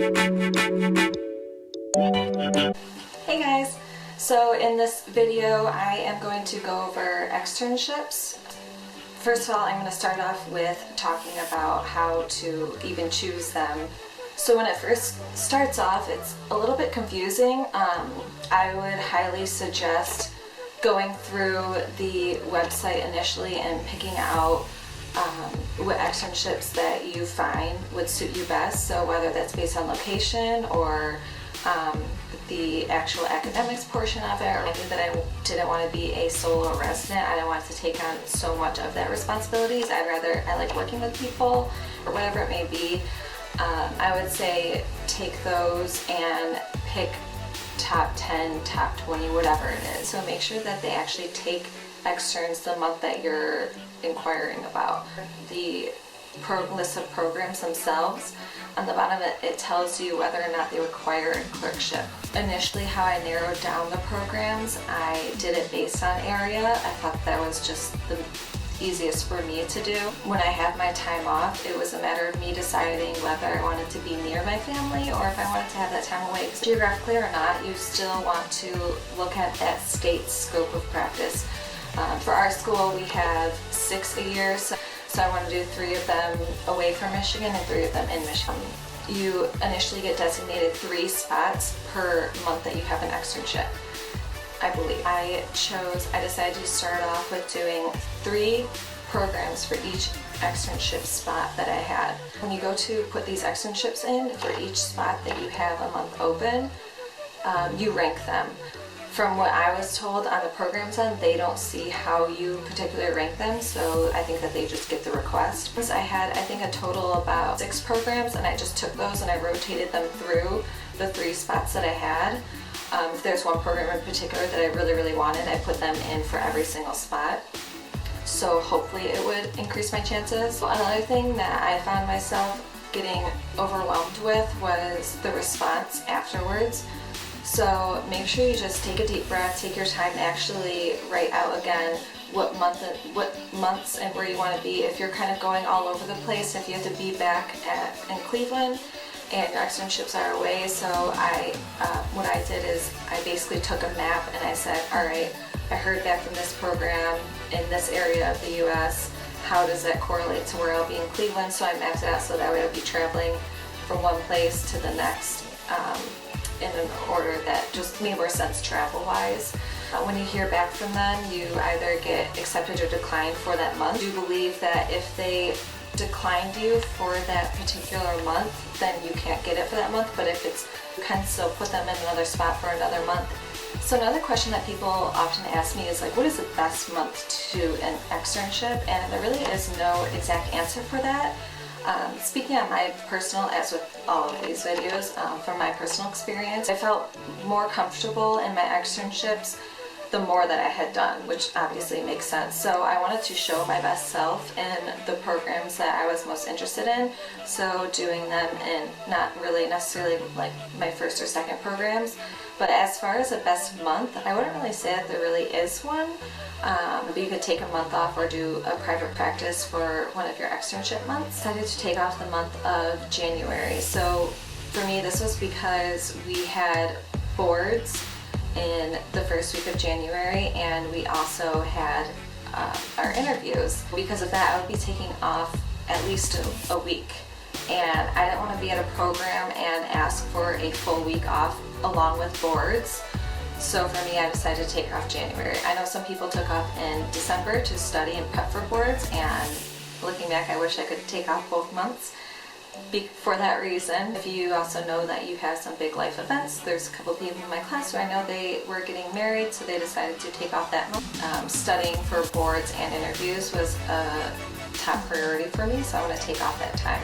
Hey guys! So in this video I am going to go over externships. First of all, I'm going to start off with talking about how to even choose them. So when it first starts off, it's a little bit confusing. I would highly suggest going through the website initially and picking out what externships that you find would suit you best. So whether that's based on location or the actual academics portion of it, or I knew that I didn't want to be a solo resident. I didn't want to take on so much of that responsibilities. I like working with people or whatever it may be. I would say take those and pick top 10, top 20, whatever it is. So make sure that they actually take externs the month that you're inquiring about. The list of programs themselves, on the bottom it tells you whether or not they require a clerkship. Initially, how I narrowed down the programs, I did it based on area. I thought that was just the easiest for me to do. When I had my time off, it was a matter of me deciding whether I wanted to be near my family or if I wanted to have that time away. Geographically or not, you still want to look at that state's scope of practice. For our school, we have 6 a year, so I want to do 3 of them away from Michigan and 3 of them in Michigan. You initially get designated 3 spots per month that you have an externship, I believe. I decided to start off with doing 3 programs for each externship spot that I had. When you go to put these externships in, for each spot that you have a month open, you rank them. From what I was told on the programs end, they don't see how you particularly rank them, so I think that they just get the request. I had, I think, a total of about 6 programs, and I just took those and I rotated them through the 3 spots that I had. If there's one program in particular that I really wanted, I put them in for every single spot. So hopefully it would increase my chances. Another thing that I found myself getting overwhelmed with was the response afterwards. So make sure you just take a deep breath, take your time to actually write out again what months and where you want to be. If you're kind of going all over the place, if you have to be back in Cleveland and your externships are away. So what I did is I basically took a map and I said, all right, I heard back from this program in this area of the US. How does that correlate to where I'll be in Cleveland? So I mapped it out so that way I'll be traveling from one place to the next in an order that just made more sense travel-wise. When you hear back from them, you either get accepted or declined for that month. I do believe that if they declined you for that particular month, then you can't get it for that month, but if you can still put them in another spot for another month. So another question that people often ask me is like, what is the best month to do an externship? And there really is no exact answer for that. Speaking on my personal, as with all of these videos, from my personal experience, I felt more comfortable in my externships the more that I had done, which obviously makes sense. So I wanted to show my best self in the programs that I was most interested in, so doing them in not really necessarily like my first or second programs. But as far as the best month, I wouldn't really say that there really is one. But you could take a month off or do a private practice for one of your externship months. I decided to take off the month of January. So for me, this was because we had boards in the first week of January, and we also had our interviews. Because of that, I would be taking off at least a week. And I didn't want to be at a program and ask for a full week off along with boards. So for me, I decided to take off January. I know some people took off in December to study and prep for boards, and looking back, I wish I could take off both months. For that reason, if you also know that you have some big life events, there's a couple people in my class who I know they were getting married, so they decided to take off that month. Studying for boards and interviews was a top priority for me, so I want to take off that time.